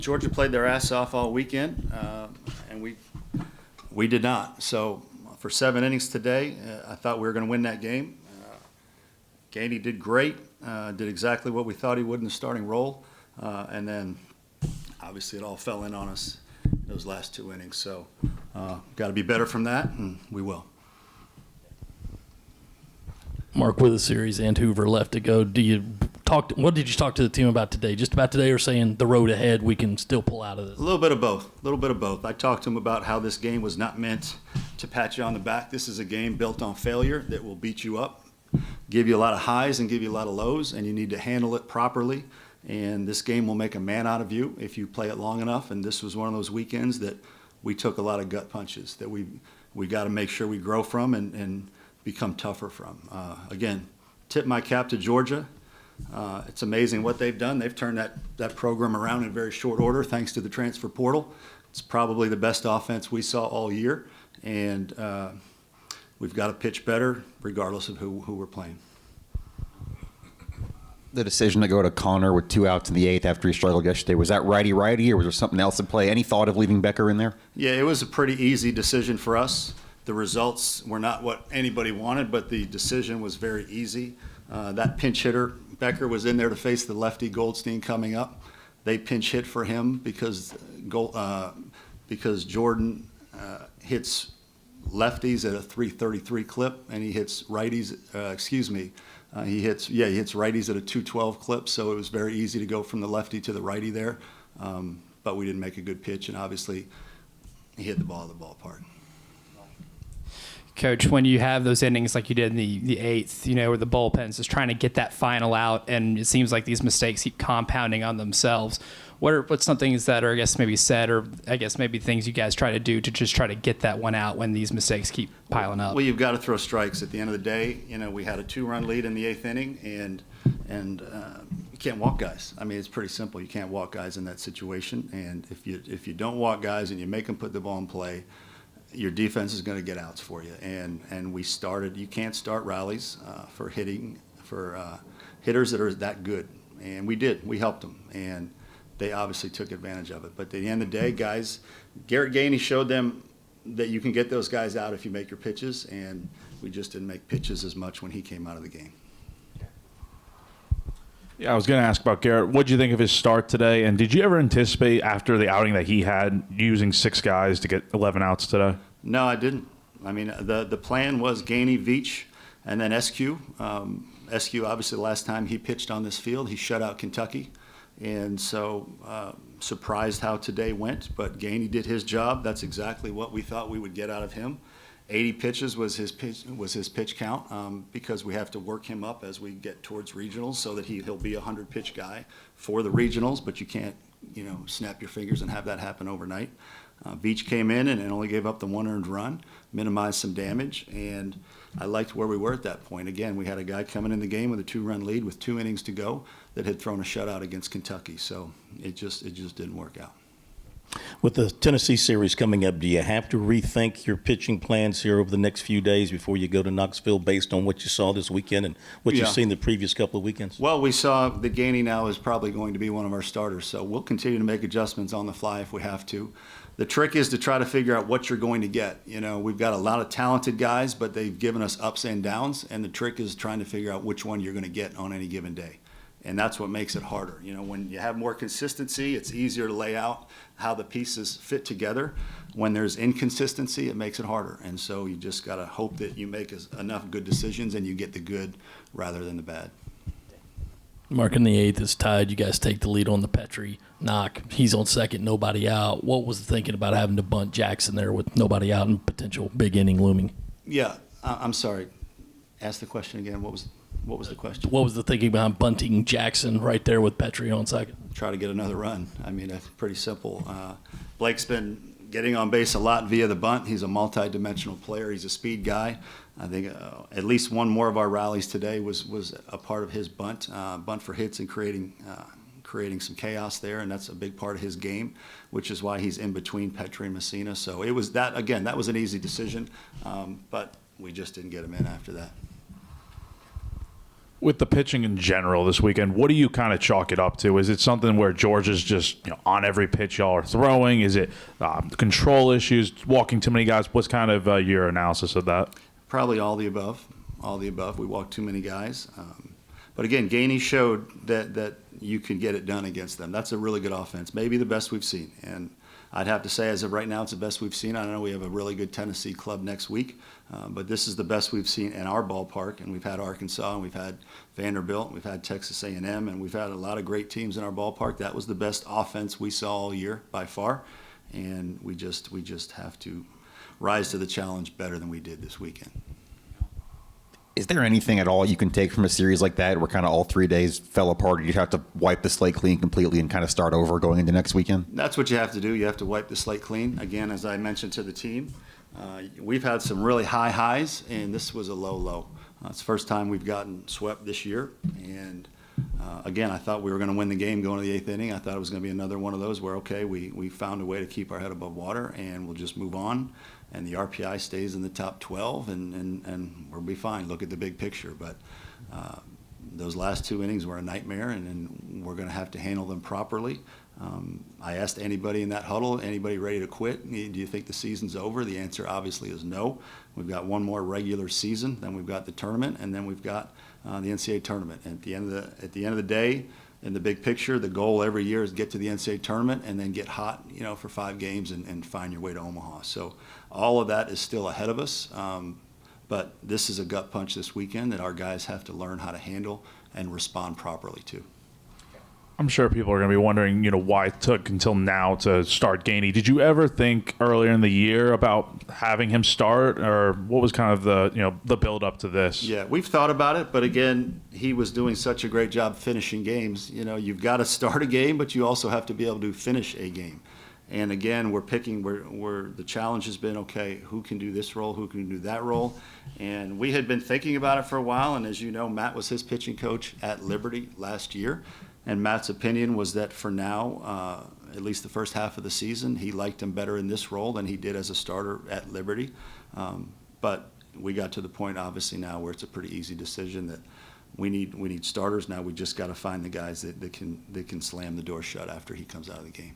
Georgia played their ass off all weekend, and we did not. So for 7 innings today, I thought we were going to win that game. Gainey did great, did exactly what we thought he would in the starting role, and then obviously it all fell in on us those last 2 innings. So got to be better from that, and we will. Mark, with the series and Hoover left to go, what did you talk to the team about today? Just about today, or saying the road ahead, we can still pull out of this? A little bit of both. I talked to them about how this game was not meant to pat you on the back. This is a game built on failure that will beat you up, give you a lot of highs and give you a lot of lows, and you need to handle it properly. And this game will make a man out of you if you play it long enough. And this was one of those weekends that we took a lot of gut punches that we got to make sure we grow from and become tougher from. Again, tip my cap to Georgia. It's amazing what they've done. They've turned that program around in very short order thanks to the transfer portal. It's probably the best offense we saw all year, and we've got to pitch better regardless of who we're playing. The decision to go to Connor with 2 outs in the 8th after he struggled yesterday, was that righty-righty, or was there something else at play? Any thought of leaving Becker in there? Yeah, it was a pretty easy decision for us. The results were not what anybody wanted, but the decision was very easy. That pinch hitter, Becker, was in there to face the lefty Goldstein coming up. They pinch hit for him because Jordan hits lefties at a 333 clip, and he hits righties. He hits righties at a 212 clip. So it was very easy to go from the lefty to the righty there, but we didn't make a good pitch, and obviously he hit the ball in the ballpark. Coach, when you have those innings like you did in the 8th, where the bullpen's just trying to get that final out, and it seems like these mistakes keep compounding on themselves. What's some things that are, I guess, maybe said, or I guess maybe things you guys try to do to just try to get that one out when these mistakes keep piling up? Well, you've got to throw strikes. At the end of the day, we had a 2-run lead in the 8th inning, and you can't walk guys. I mean, it's pretty simple. You can't walk guys in that situation, and if you don't walk guys and you make them put the ball in play, your defense is going to get outs for you. And we started. You can't start rallies for hitters that are that good, and we did. We helped them, and they obviously took advantage of it. But at the end of the day, guys, Garrett Gainey showed them that you can get those guys out if you make your pitches, and we just didn't make pitches as much when he came out of the game. Yeah, I was going to ask about Garrett. What did you think of his start today? And did you ever anticipate after the outing that he had using 6 guys to get 11 outs today? No, I didn't. I mean, the plan was Gainey, Veach, and then SQ. SQ, obviously, the last time he pitched on this field, he shut out Kentucky. And so surprised how today went, but Gainey did his job. That's exactly what we thought we would get out of him. 80 pitches was his pitch count because we have to work him up as we get towards regionals so that he'll be a 100-pitch guy for the regionals, but you can't snap your fingers and have that happen overnight. Veach came in and only gave up the 1 earned run, minimized some damage, and I liked where we were at that point. Again, we had a guy coming in the game with a 2-run lead with 2 innings to go that had thrown a shutout against Kentucky, so it just didn't work out. With the Tennessee series coming up, do you have to rethink your pitching plans here over the next few days before you go to Knoxville based on what you saw this weekend and what you've seen the previous couple of weekends? Well, we saw that Gainey now is probably going to be one of our starters, so we'll continue to make adjustments on the fly if we have to. The trick is to try to figure out what you're going to get. We've got a lot of talented guys, but they've given us ups and downs, and the trick is trying to figure out which one you're going to get on any given day. And that's what makes it harder. When you have more consistency, it's easier to lay out how the pieces fit together. When there's inconsistency, it makes it harder. And so you just got to hope that you make enough good decisions and you get the good rather than the bad. Mark, in the 8th is tied. You guys take the lead on the Petrie knock. He's on second, nobody out. What was the thinking about having to bunt Jackson there with nobody out and potential big inning looming? Yeah, I'm sorry. Ask the question again. What was the question? What was the thinking behind bunting Jackson right there with Petrie on second? Try to get another run. I mean, that's pretty simple. Blake's been getting on base a lot via the bunt. He's a multi-dimensional player. He's a speed guy. I think at least one more of our rallies today was a part of his bunt for hits and creating some chaos there, and that's a big part of his game, which is why he's in between Petrie and Messina. So it was that, again, that was an easy decision, but we just didn't get him in after that. With the pitching in general this weekend, what do you kind of chalk it up to? Is it something where Georgia's just on every pitch y'all are throwing? Is it control issues, walking too many guys? What's kind of your analysis of that? Probably all the above. All the above. We walked too many guys. But again, Gainey showed that you can get it done against them. That's a really good offense, maybe the best we've seen. And I'd have to say, as of right now, it's the best we've seen. I know we have a really good Tennessee club next week, but this is the best we've seen in our ballpark. And we've had Arkansas, and we've had Vanderbilt, and we've had Texas A&M, and we've had a lot of great teams in our ballpark. That was the best offense we saw all year by far, and we just have to rise to the challenge better than we did this weekend. Is there anything at all you can take from a series like that where kind of all 3 days fell apart? You have to wipe the slate clean completely and kind of start over going into next weekend? That's what you have to do. You have to wipe the slate clean. Again, as I mentioned to the team, we've had some really high highs, and this was a low low. It's the first time we've gotten swept this year. And again, I thought we were going to win the game going to the 8th inning. I thought it was going to be another one of those where, okay, we found a way to keep our head above water, and we'll just move on. And the RPI stays in the top 12, and we'll be fine. Look at the big picture. But those last 2 innings were a nightmare, and we're going to have to handle them properly. I asked anybody in that huddle, anybody ready to quit, do you think the season's over? The answer obviously is no. We've got one more regular season, then we've got the tournament, and then we've got the NCAA tournament. And at the end of the day, in the big picture, the goal every year is get to the NCAA tournament and then get hot, for 5 games and find your way to Omaha. So all of that is still ahead of us. But this is a gut punch this weekend that our guys have to learn how to handle and respond properly to. I'm sure people are going to be wondering, why it took until now to start Gainey. Did you ever think earlier in the year about having him start, or what was kind of the build up to this? Yeah, we've thought about it, but again, he was doing such a great job finishing games. You've got to start a game, but you also have to be able to finish a game. And again, we're picking where the challenge has been, okay, who can do this role, who can do that role? And we had been thinking about it for a while, and as you know, Matt was his pitching coach at Liberty last year. And Matt's opinion was that for now, at least the first half of the season, he liked him better in this role than he did as a starter at Liberty. But we got to the point, obviously, now where it's a pretty easy decision that we need starters. Now we just got to find the guys that can slam the door shut after he comes out of the game.